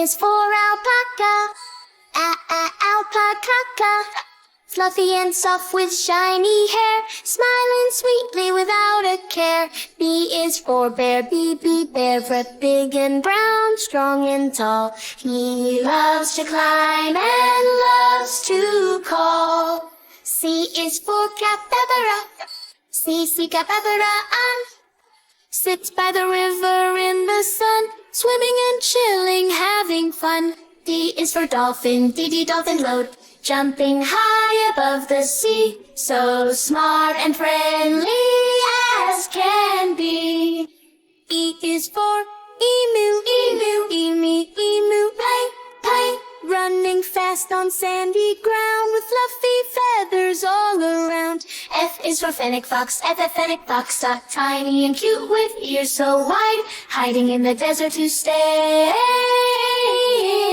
is for alpaca. Alpaca. Fluffy and soft with shiny hair, smiling sweetly without a care. B is for bear. B barefoot, big and brown, strong and tall. He loves to climb and loves to call. C is for capybara. C capybara. Sits by the river in the sun, swimming and chilling, having fun. D is for dolphin. D dolphin load, jumping high above the sea, so smart and friendly as can be. E is for emu. Emu, play, running fast on sandy ground with fluffy feathers all around. F is for fennec fox. Fennec fox, tiny and cute with ears so wide, hiding in the desert to stay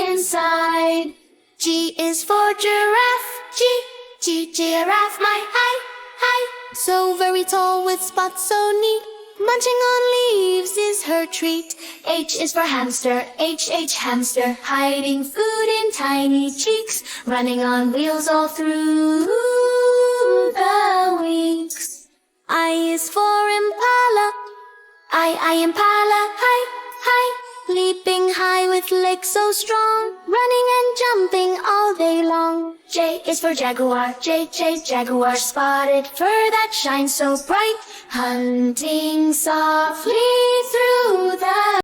inside. G is for giraffe. Giraffe, my hi. So very tall with spots so neat, munching on leaves is her treat. H is for hamster. Hamster, hiding food in tiny cheeks, running on wheels all through the weeks. I is for impala. I impala, hi. Leaping high with legs so strong, running and jumping all day long. J is for jaguar. Jaguar, spotted fur that shines so bright, hunting softly through the